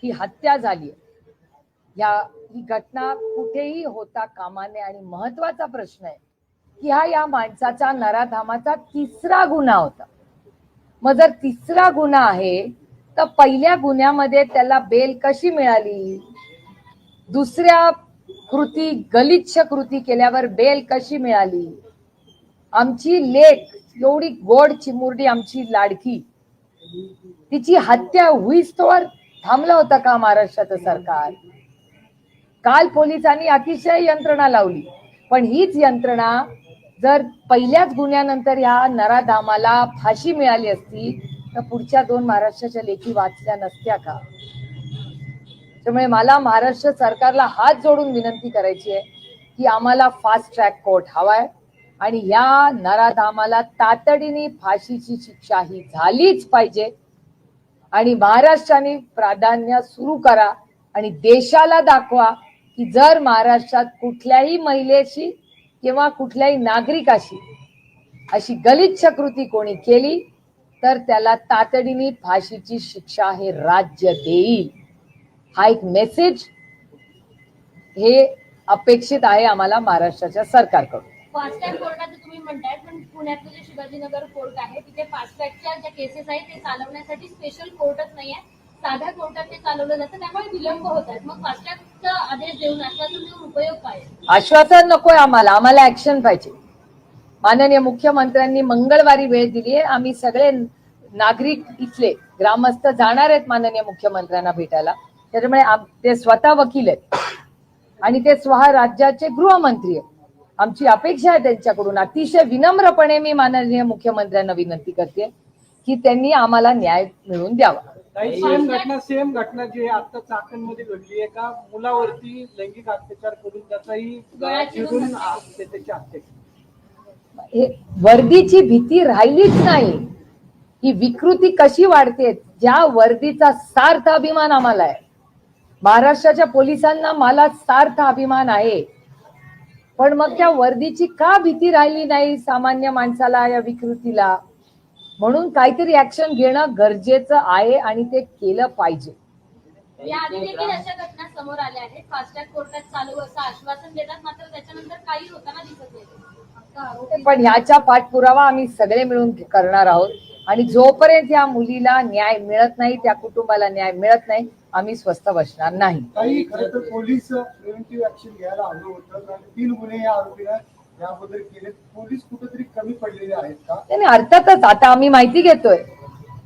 ही हत्या झाली, ही घटना कुठेही होता कामा नये आणि महत्वाचा प्रश्न आहे की हा या माणसाचा नराधामाचा तिसरा गुन्हा होता. मग जर तिसरा गुन्हा आहे तर पहिल्या गुन्ह्यामध्ये त्याला बेल कशी मिळाली? दुसऱ्या कृती, गलिच्छ कृती केल्यावर बेल कशी मिळाली? आमची लेक, एवढी गोड चिमुरडी आमची लाडकी, तिची हत्या होईस्तोवर थांबलं होतं का महाराष्ट्राचं सरकार? काल पोलिसांनी अतिशय यंत्रणा लावली, पण हीच यंत्रणा जर पहिल्याच गुन्ह्यानंतर या नराधामाला फाशी मिळाली असती तर पुढच्या 2 महाराष्ट्राच्या लेखी वाचल्या नसत्या का? त्यामुळे मला महाराष्ट्र सरकारला हात जोडून विनंती करायची आहे की आम्हाला फास्ट ट्रॅक कोर्ट हवाय आणि या नराधामाला तातडीने फाशीची शिक्षा ही झालीच पाहिजे आणि महाराष्ट्राने प्राधान्य सुरू करा आणि देशाला दाखवा की जर महाराष्ट्रात कुठल्याही महिलेशी किंवा कुठल्याही नागरिकाशी अशी गलिच्छ कृती कोणी केली तर त्याला तातडीने फाशीची शिक्षा हे राज्य देईल. हा एक मेसेज हे अपेक्षित आहे आम्हाला महाराष्ट्राच्या सरकारकडून. फास्ट ट्रॅक कोर्टाचं तुम्ही म्हणताय, पण पुण्यातलं जे शिवाजीनगर कोर्ट आहे तिथे फास्ट ट्रॅकच्या ज्या केसेस आहेत ते चालवण्यासाठी स्पेशल कोर्टच नाहीये, साध्या कोर्टात ते चालवलं जातं, त्यामुळे विलंब होत आहेत. मग फास्ट ट्रॅकचा आदेश देऊन आश्वासन देऊन उपयोग काय? आश्वासन नकोय आम्हाला ऍक्शन पाहिजे. माननीय मुख्यमंत्र्यांनी मंगळवारी वेळ दिली आहे. आम्ही सगळे नागरिक इथले ग्रामस्थ जाणार आहेत माननीय मुख्यमंत्र्यांना भेटायला. त्याच्यामुळे ते स्वतः वकील आहेत आणि ते स्वतः राज्याचे गृहमंत्री आहेत. आमची अपेक्षा आहे त्यांच्याकडून, अतिशय विनम्रपणे मी माननीय मुख्यमंत्र्यांना विनंती करते की त्यांनी आम्हाला न्याय मिळवून द्यावा. सेम घटना जी आता चाकणमध्ये घडली, एका मुलावरती लैंगिक अत्याचार करून त्याचाही वर्दीची भीती राहिलीच नाही. ही विकृती कशी वाढते? ज्या वर्दीचा सार्थ अभिमान आम्हाला आहे, महाराष्ट्राच्या पोलिसांना मला सार्थ अभिमान आहे, पण मग त्या वर्दीची का भीती राहिली नाही सामान्य माणसाला या विकृतीला? म्हणून काहीतरी ऍक्शन घेणं गरजेचं आहे आणि ते केलं पाहिजे. याआधी देखील अशा घटना समोर आल्या आहेत. फास्ट ट्रॅक कोर्टात चालू असं आश्वासन देतात, मात्र त्याच्यानंतर काही होताना दिसत नाही. पण ह्याचा पाठपुरावा आम्ही सगळे मिळून करणार आहोत आणि जोपर्यंत या मुलीला न्याय मिळत नाही, त्या कुटुंबाला न्याय मिळत नाही, आम्ही स्वस्थ बसणार नाही. पोलीस प्रिव्हेंटिव्ह ऍक्शन घ्यायला हवं होतं, कारण 3 गुन्हे या आरोपीला याबद्दल केले. पोलीस कुठेतरी कमी पडलेले आहेत का? नाही, अर्थातच आता आम्ही माहिती घेतोय.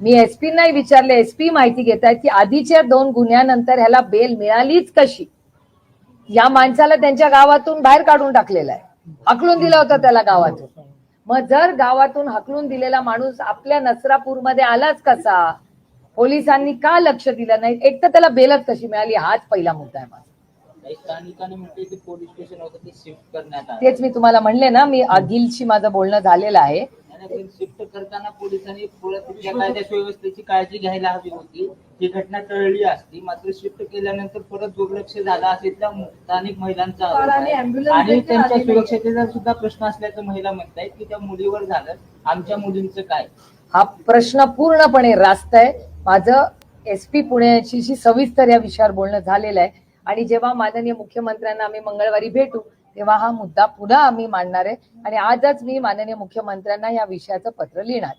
मी एसपी नाही विचारले, एसपी माहिती घेत आहेत की आधीच्या 2 गुन्ह्यानंतर ह्याला बेल मिळालीच कशी? या माणसाला त्यांच्या गावातून बाहेर काढून टाकलेलं आहे, हकलून दिलं होतं त्याला गावातून. मग जर गावातून हकलून दिलेला माणूस आपल्या नसरापूरमध्ये आलाच कसा? पोलिसांनी का लक्ष दिलं नाही? एक तर त्याला बेलच कशी मिळाली, हाच पहिला मुद्दा आहे माझा. पोलीस स्टेशन होतं ते शिफ्ट करण्यात आलं. तेच मी तुम्हाला म्हणले ना, मी अगिलशी माझं बोलणं झालेलं आहे. शिफ्ट करताना पोलिसांनी कायदा सुव्यवस्थेची काळजी घ्यायला हवी होती. ही घटना टळली असती, मात्र शिफ्ट केल्यानंतर परत दुर्लक्ष झालं असे त्या स्थानिक महिलांचा आणि त्यांच्या सुरक्षतेचा सुद्धा प्रश्न असल्याचं महिला म्हणतायत की त्या मुलीवर झालं, आमच्या मुलींचं काय? हा प्रश्न पूर्णपणे रास्त आहे. माझं एसपी पुण्याशी सविस्तर या विषयावर बोलणं झालेलं आहे आणि जेव्हा माननीय मुख्यमंत्र्यांना आम्ही मंगळवारी भेटू तेव्हा हा मुद्दा पुन्हा आम्ही मांडणार आहे आणि आजच मी माननीय मुख्यमंत्र्यांना या विषयाचं पत्र लिहिणार.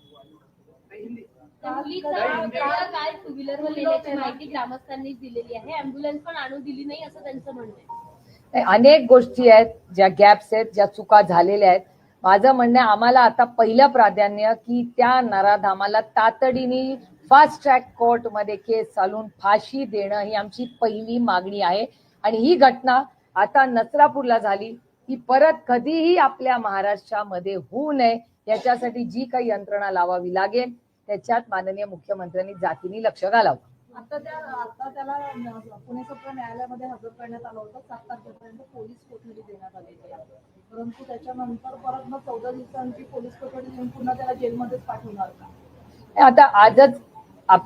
काय टू व्हीलरवर नेल्याची माहिती ग्रामस्थांनी दिलेली आहे, अँब्युलन्स पण आणू दिली नाही असं त्यांचं म्हणणं आहे. अनेक गोष्टी आहेत, ज्या गॅप्स आहेत, ज्या चुका झालेल्या आहेत. माझं म्हणणं आम्हाला आता पहिलं प्राधान्य की त्या नराधामाला तातडीने फास्ट ट्रॅक कोर्ट मध्ये केस चालून फाशी देणं ही आमची पहिली मागणी आहे आणि ही घटना आता नसरापूरला झाली ही परत कधीही आपल्या महाराष्ट्रामध्ये होऊ नये याच्यासाठी जी काही यंत्रणा लावावी लागेल त्याच्यात माननीय मुख्यमंत्र्यांनी जातीने लक्ष घालावं. आता त्याला पुणे सत्र न्यायालयामध्ये हजर करण्यात आलं होतं. 7 तारखेपर्यंत पोलीस कोठडी देण्यात आलेली आहे, परंतु त्याच्यानंतर परत मग 14 दिवसांची पोलीस कोठडी देऊन पुन्हा त्याला जेलमध्येच पाठवणार का? आता आजच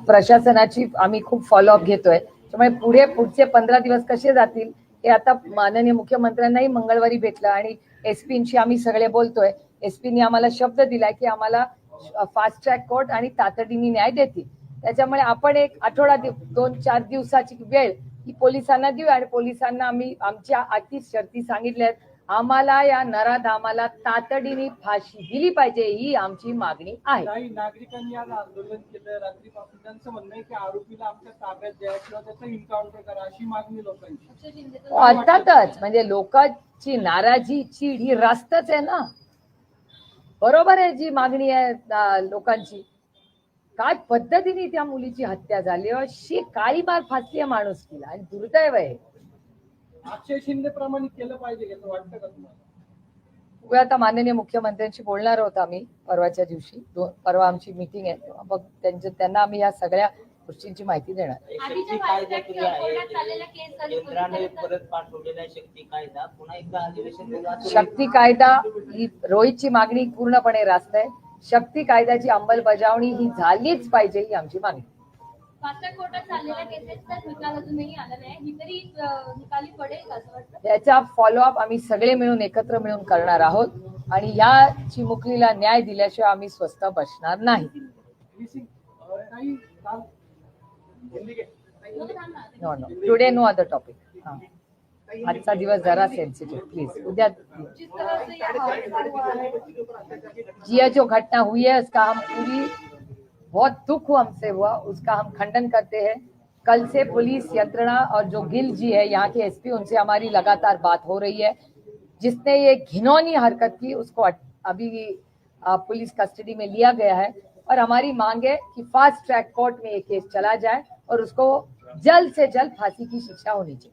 प्रशासनाची आम्ही खूप फॉलोअप घेतोय, त्यामुळे पुढचे 15 दिवस कसे जातील हे आता माननीय मुख्यमंत्र्यांनाही मंगळवारी भेटलं आणि एसपींशी आम्ही सगळे बोलतोय. एसपीनी आम्हाला शब्द दिलाय की आम्हाला फास्ट ट्रॅक कोर्ट आणि तातडीने न्याय देतील. त्याच्यामुळे आपण एक आठवडा 2-4 दिवसाची वेळ ही पोलिसांना देऊ आणि पोलिसांना आम्ही आमच्या अटी शर्ती सांगितल्या आहेत. आम्हाला या नराधामाला तातडीने फाशी दिली पाहिजे ही आमची मागणी आहे. काही नागरिकांनी आज आंदोलन केलं रात्रीपासून. त्यांचं म्हणणं आहे की आरोपीला आमच्या ताब्यात द्या किंवा त्याचं एन्काउंटर करा अशी मागणी लोकांची. अक्षय शिंदे अर्थातच म्हणजे लोकांची नाराजी चीड ही रास्तच आहे ना. बरोबर आहे जी मागणी आहे लोकांची. काय पद्धतीने त्या मुलीची हत्या झाली अशी काही मार फासली आहे माणूस केला आणि दुर्दैव आहे. अक्षय शिंदे प्रमाणे केलं पाहिजे असं वाटतं का तुम्हाला? उद्या आता माननीय मुख्यमंत्र्यांशी बोलणार आहोत आम्ही परवाच्या दिवशी. परवा आमची मीटिंग आहे तेव्हा बघ त्यांना आम्ही या सगळ्या गोष्टींची माहिती देणार. आधीच्या कायदा कोर्टात चाललेला केस केंद्राने परत पाठवलेला शक्ती कायदा पुन्हा एकदा अधिवेशन बोलवा. शक्ती कायदा ही रोहितची मागणी पूर्णपणे रास्त आहे. शक्ती कायद्याची अंमलबजावणी ही झालीच पाहिजे ही आमची मागणी. फास्ट ट्रॅक कोर्टात चाललेल्या केसेसचा निकाल अजूनही आला नाही. ही तरी निकाली पडेल का असं वाटतं? याचा फॉलोअप आम्ही सगळे मिळून एकत्र मिळून करणार आहोत आणि या चिमुकलीला न्याय दिल्याशिवाय आम्ही स्वस्थ बसणार नाही. काही काल no today no other topic. आजचा दिवस जरा सेंसिटिव प्लीज. उद्या जिस तरह से ये जिया जो घटना हुई है उसका हम बहुत दुख हमसे हुआ, उसका हम खंडन करते हैं. कल से पुलिस यंत्रणा और जो गिल जी है यहाँ के एसपी उनसे हमारी लगातार बात हो रही है. जिसने ये घिनौनी हरकत की उसको अभी पुलिस कस्टडी में लिया गया है और हमारी मांग है कि फास्ट ट्रैक कोर्ट में ये केस चला जाए और उसको जल्द से जल्द फांसी की शिक्षा होनी चाहिए.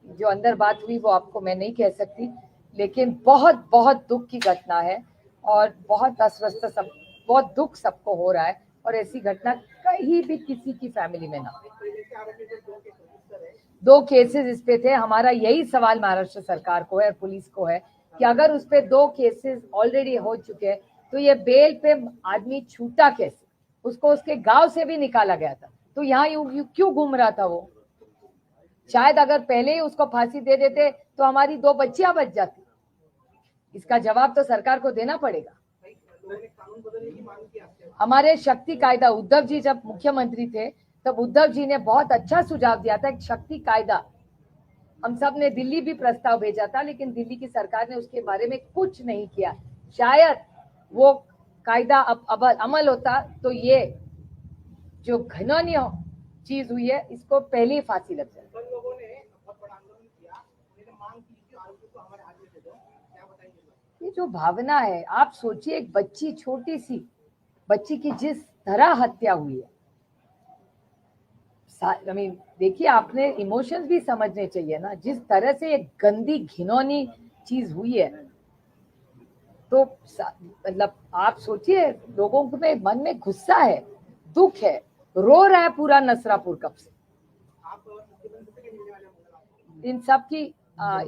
जो अंदर बात हुई वो आपको मैं नहीं कह सकती, लेकिन बहुत बहुत दुख की घटना है और बहुत अस्वस्थ सब बहुत दुख सबको हो रहा है और ऐसी घटना कहीं भी किसी की फैमिली में ना. 2 केसेस इस पे थे. हमारा यही सवाल महाराष्ट्र सरकार को है और पुलिस को है कि अगर उस पे 2 केसेस ऑलरेडी हो चुके हैं तो ये बेल पे आदमी छूटा कैसे? उसको उसके गांव से भी निकाला गया था तो यहाँ क्यों घूम रहा था वो? शायद अगर पहले ही उसको फांसी दे देते तो हमारी 2 बच्चियां बच जाती. इसका जवाब तो सरकार को देना पड़ेगा. हमारे शक्ति कायदा उद्धव जी जब मुख्यमंत्री थे तब उद्धव जी ने बहुत अच्छा सुझाव दिया था. एक शक्ति कायदा हम सब ने दिल्ली भी प्रस्ताव भेजा था लेकिन दिल्ली की सरकार ने उसके बारे में कुछ नहीं किया. शायद वो कायदा अब अमल होता तो ये जो घिनौनी चीज हुई है इसको पहले ही फांसी लग जाए. ये जो भावना है आप सोचिए, एक बच्ची, छोटी सी बच्ची की जिस तरह हत्या हुई है. देखिए आपने इमोशंस भी समझने चाहिए ना. जिस तरह से एक गंदी घिनौनी चीज हुई है तो मतलब आप सोचिए लोगों में मन में गुस्सा है, दुख है, रो रहा है पूरा नसरापुर कब से. इन सब की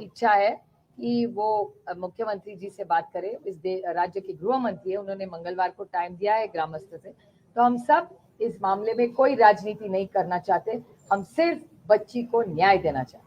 इच्छा है कि वो मुख्यमंत्री जी से बात करें. इस राज्य के गृह मंत्री है, उन्होंने मंगलवार को टाइम दिया है ग्रामस्थ से. तो हम सब इस मामले में कोई राजनीति नहीं करना चाहते. हम सिर्फ बच्ची को न्याय देना चाहते.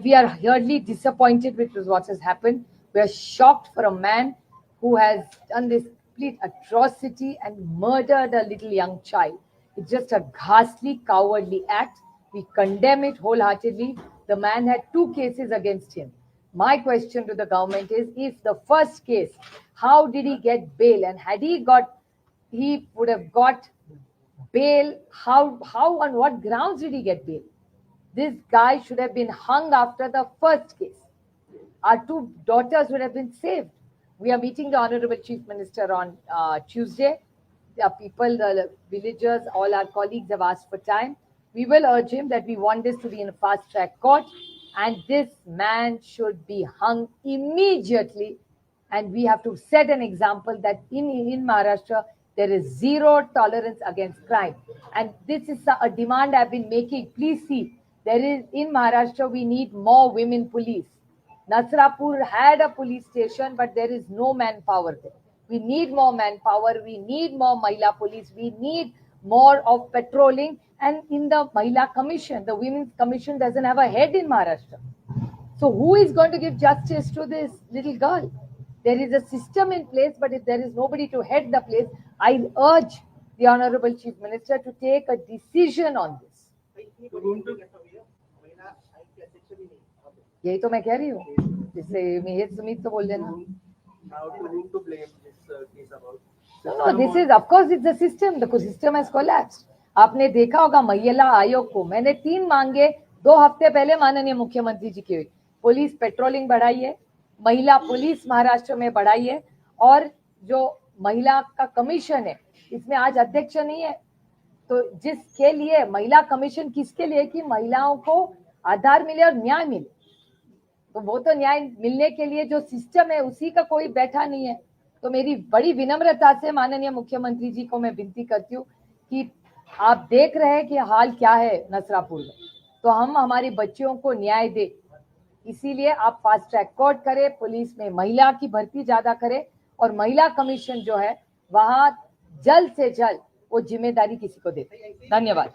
We are hugely disappointed with what has happened. We are shocked for a man who has done this complete atrocity and murdered a little young child. It's just a ghastly, cowardly act. We condemn it wholeheartedly. The man had 2 cases against him. My question to the government is, if the first case, how did he get bail? And had he would have got bail, how on what grounds did he get bail? This guy should have been hung after the first case. Our 2 daughters would have been saved. We are meeting the Honorable Chief Minister on Tuesday. The people, the villagers, all our colleagues have asked for time. We will urge him that we want this to be in a fast track court and this man should be hung immediately. And we have to set an example that in Maharashtra, there is zero tolerance against crime. And this is a demand I've been making. Please see, there is in Maharashtra, we need more women police. Nasrapur had a police station, but there is no manpower there. We need more manpower. We need more Mahila police. We need more of patrolling. And in the Mahila Commission, the Women's Commission doesn't have a head in Maharashtra. So who is going to give justice to this little girl? There is a system in place, but if there is nobody to head the place, I urge the Honorable Chief Minister to take a decision on this. यही तो मैं कह रही हूँ, जिससे मैं सुमित तो बोल देना. No, this is of course it's the system. The system has collapsed. आपने देखा होगा महिला आयोग को मैंने 3 मांगे 2 हफ्ते पहले माननीय मुख्यमंत्री जी की हुई. पुलिस पेट्रोलिंग बढ़ाई है, महिला पुलिस महाराष्ट्र में बढ़ाई है, और जो महिला का कमीशन है इसमें आज अध्यक्ष नहीं है. तो जिसके लिए महिला कमीशन किसके लिए कि महिलाओं को आधार मिले और न्याय मिले, तो वो तो न्याय मिलने के लिए जो सिस्टम है उसी का कोई बैठा नहीं है. तो मेरी बड़ी विनम्रता से माननीय मुख्यमंत्री जी को मैं विनती करती हूँ कि आप देख रहे हैं कि हाल क्या है नसरापुर में, तो हम हमारी बच्चियों को न्याय दे, इसीलिए आप फास्ट ट्रैक कोर्ट करें, पुलिस में महिला की भर्ती ज्यादा करें, और महिला कमीशन जो है वहां जल्द से जल्द वो जिम्मेदारी किसी को दे. धन्यवाद.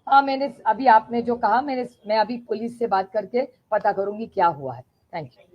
हाँ, मैंने अभी आपने जो कहा मैं अभी पुलिस से बात करके पता करूंगी क्या हुआ है. Thank you.